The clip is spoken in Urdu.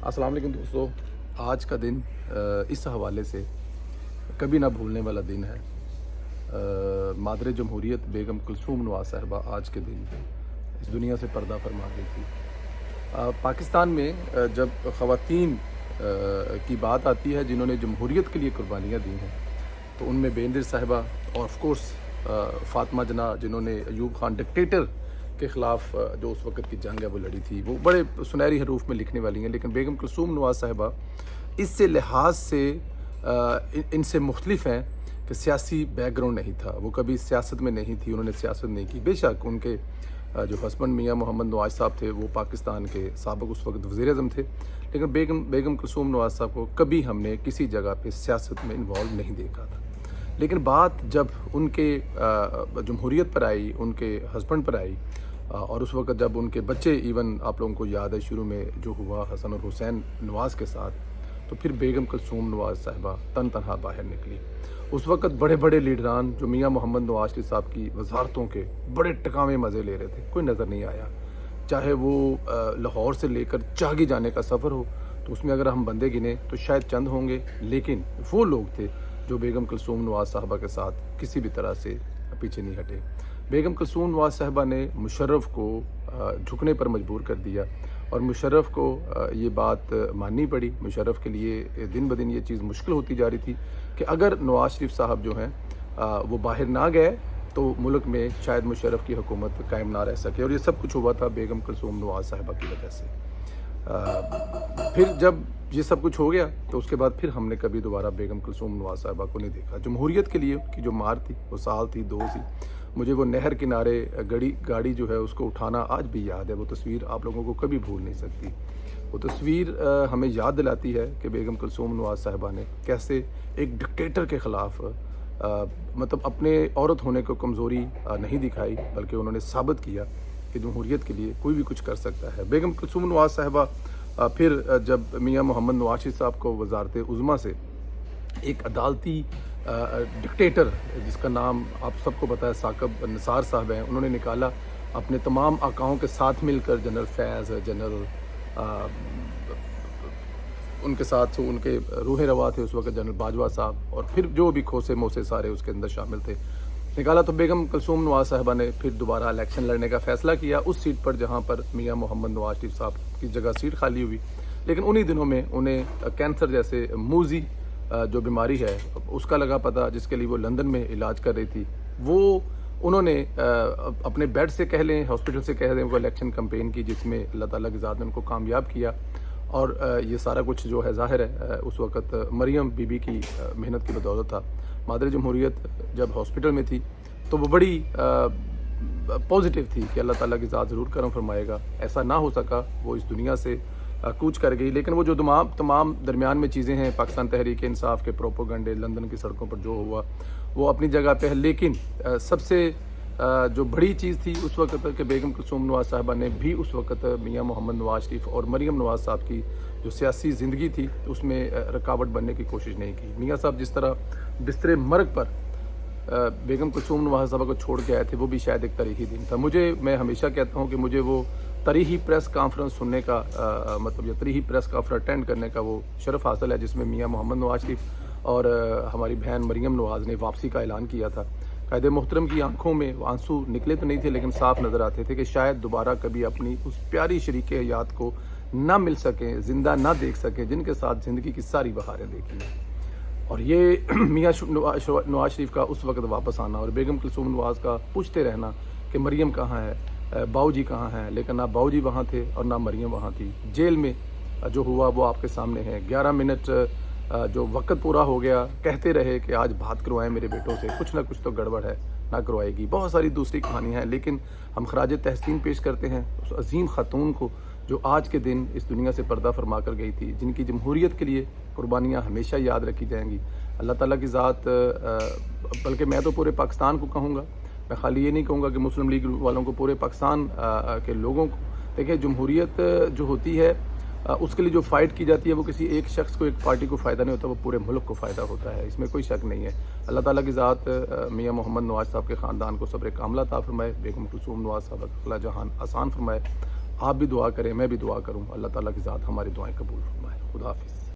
السلام علیکم دوستو، آج کا دن اس حوالے سے کبھی نہ بھولنے والا دن ہے۔ مادر جمہوریت بیگم کلثوم نواز صاحبہ آج کے دن اس دنیا سے پردہ فرما گئی تھی۔ پاکستان میں جب خواتین کی بات آتی ہے جنہوں نے جمہوریت کے لیے قربانیاں دی ہیں، تو ان میں بے نظیر صاحبہ اور آف کورس فاطمہ جناح، جنہوں نے ایوب خان ڈکٹیٹر کے خلاف جو اس وقت کی جنگ ہے وہ لڑی تھی، وہ بڑے سنہری حروف میں لکھنے والی ہیں۔ لیکن بیگم کلثوم نواز صاحبہ اس سے لحاظ سے ان سے مختلف ہیں کہ سیاسی بیک گراؤنڈ نہیں تھا، وہ کبھی سیاست میں نہیں تھی، انہوں نے سیاست نہیں کی۔ بے شک ان کے جو ہسبینڈ میاں محمد نواز صاحب تھے وہ پاکستان کے سابق اس وقت وزیر اعظم تھے، لیکن بیگم کلثوم نواز صاحب کو کبھی ہم نے کسی جگہ پہ سیاست میں انوالو نہیں دیکھا تھا۔ لیکن بات جب ان کے جمہوریت پر آئی، ان کے ہسبینڈ پر آئی، اور اس وقت جب ان کے بچے، ایون آپ لوگوں کو یاد ہے شروع میں جو ہوا حسن اور حسین نواز کے ساتھ، تو پھر بیگم کلثوم نواز صاحبہ تنہا باہر نکلی۔ اس وقت بڑے بڑے لیڈران جو میاں محمد نواز شریف صاحب کی وزارتوں کے بڑے ٹکاویں مزے لے رہے تھے، کوئی نظر نہیں آیا۔ چاہے وہ لاہور سے لے کر چاگی جانے کا سفر ہو، تو اس میں اگر ہم بندے گنے تو شاید چند ہوں گے، لیکن وہ لوگ تھے جو بیگم کلثوم نواز صاحبہ کے ساتھ کسی بھی طرح سے پیچھے نہیں ہٹے۔ بیگم کلثوم نواز صاحبہ نے مشرف کو جھکنے پر مجبور کر دیا، اور مشرف کو یہ بات ماننی پڑی۔ مشرف کے لیے دن بدن یہ چیز مشکل ہوتی جا رہی تھی کہ اگر نواز شریف صاحب جو ہیں وہ باہر نہ گئے تو ملک میں شاید مشرف کی حکومت قائم نہ رہ سکے، اور یہ سب کچھ ہوا تھا بیگم کلثوم نواز صاحبہ کی وجہ سے۔ پھر جب یہ سب کچھ ہو گیا تو اس کے بعد پھر ہم نے کبھی دوبارہ بیگم کلثوم نواز صاحبہ کو نہیں دیکھا۔ جمہوریت کے لیے ان کی جو مار تھی، وہ سال تھی، دو تھی۔ مجھے وہ نہر کنارے گاڑی جو ہے اس کو اٹھانا آج بھی یاد ہے، وہ تصویر آپ لوگوں کو کبھی بھول نہیں سکتی۔ وہ تصویر ہمیں یاد دلاتی ہے کہ بیگم کلثوم نواز صاحبہ نے کیسے ایک ڈکٹیٹر کے خلاف مطلب اپنے عورت ہونے کو کمزوری نہیں دکھائی، بلکہ انہوں نے ثابت کیا کہ جمہوریت کے لیے کوئی بھی کچھ کر سکتا ہے۔ بیگم کلثوم نواز صاحبہ پھر جب میاں محمد نواز شریف صاحب کو وزارت عظمیٰ سے ایک عدالتی ڈکٹیٹر جس کا نام آپ سب کو پتہ ہے ثاقب نثار صاحب ہیں، انہوں نے نکالا اپنے تمام آقاؤں کے ساتھ مل کر، جنرل فیض، جنرل ان کے ساتھ ان کے روح روا تھے اس وقت جنرل باجوہ صاحب، اور پھر جو بھی کھوسے موسے سارے اس کے اندر شامل تھے، نکالا۔ تو بیگم کلثوم نواز صاحبہ نے پھر دوبارہ الیکشن لڑنے کا فیصلہ کیا اس سیٹ پر جہاں پر میاں محمد نواز شریف صاحب کی جگہ سیٹ خالی ہوئی۔ لیکن انہی دنوں میں انہیں کینسر جیسے موذی جو بیماری ہے اس کا لگا پتہ، جس کے لیے وہ لندن میں علاج کر رہی تھی۔ وہ انہوں نے اپنے بیڈ سے کہہ لیں، ہاسپٹل سے کہہ لیں، وہ الیکشن کمپین کی، جس میں اللہ تعالیٰ کی ذات نے ان کو کامیاب کیا۔ اور یہ سارا کچھ جو ہے ظاہر ہے اس وقت مریم بی بی کی محنت کی بدولت تھا۔ مادر جمہوریت جب ہاسپٹل میں تھی تو وہ بڑی پازیٹیو تھی کہ اللہ تعالیٰ کی ذات ضرور کرم فرمائے گا۔ ایسا نہ ہو سکا، وہ اس دنیا سے کوچ کر گئی۔ لیکن وہ جو تمام درمیان میں چیزیں ہیں، پاکستان تحریک انصاف کے پروپیگنڈے، لندن کی سڑکوں پر جو ہوا وہ اپنی جگہ پہ ہے، لیکن سب سے جو بڑی چیز تھی اس وقت کہ بیگم کلثوم نواز صاحبہ نے بھی اس وقت میاں محمد نواز شریف اور مریم نواز صاحب کی جو سیاسی زندگی تھی اس میں رکاوٹ بننے کی کوشش نہیں کی۔ میاں صاحب جس طرح بستر مرگ پر بیگم کلثوم نواز صاحبہ کو چھوڑ کے آئے تھے، وہ بھی شاید ایک تاریخی دن تھا۔ میں ہمیشہ کہتا ہوں کہ مجھے وہ تاریخی پریس کانفرنس سننے کا مطلب یا تاریخی پریس کانفرنس اٹینڈ کرنے کا وہ شرف حاصل ہے، جس میں میاں محمد نواز شریف اور ہماری بہن مریم نواز نے واپسی کا اعلان کیا تھا۔ قائد محترم کی آنکھوں میں آنسو نکلے تو نہیں تھے، لیکن صاف نظر آتے تھے کہ شاید دوبارہ کبھی اپنی اس پیاری شریک حیات کو نہ مل سکیں، زندہ نہ دیکھ سکیں، جن کے ساتھ زندگی کی ساری بہاریں دیکھی ہیں۔ اور یہ میاں نواز شریف کا اس وقت واپس آنا اور بیگم کلثوم نواز کا پوچھتے رہنا کہ مریم کہاں ہے، باؤ جی کہاں ہیں، لیکن نہ باؤ جی وہاں تھے اور نہ مریم وہاں تھی۔ جیل میں جو ہوا وہ آپ کے سامنے ہے۔ 11 منٹ جو وقت پورا ہو گیا، کہتے رہے کہ آج بات کروائیں میرے بیٹوں سے، کچھ نہ کچھ تو گڑبڑ ہے، نہ کروائے گی۔ بہت ساری دوسری کہانیاں ہیں، لیکن ہم خراج تحسین پیش کرتے ہیں اس عظیم خاتون کو جو آج کے دن اس دنیا سے پردہ فرما کر گئی تھی، جن کی جمہوریت کے لیے قربانیاں ہمیشہ یاد رکھی جائیں گی۔ اللہ تعالیٰ کی ذات، بلکہ میں تو پورے پاکستان کو کہوں گا، میں خالی یہ نہیں کہوں گا کہ مسلم لیگ والوں کو، پورے پاکستان کے لوگوں کو دیکھیں، جمہوریت جو ہوتی ہے اس کے لیے جو فائٹ کی جاتی ہے وہ کسی ایک شخص کو، ایک پارٹی کو فائدہ نہیں ہوتا، وہ پورے ملک کو فائدہ ہوتا ہے، اس میں کوئی شک نہیں ہے۔ اللہ تعالیٰ کی ذات میاں محمد نواز صاحب کے خاندان کو صبر کاملہ عطا فرمائے، بیگم کلثوم نواز صاحب کا خلا جہان آسان فرمائے، آپ بھی دعا کریں، میں بھی دعا کروں، اللہ تعالیٰ کی ذات ہماری دعائیں قبول فرمائے. خدا حافظ.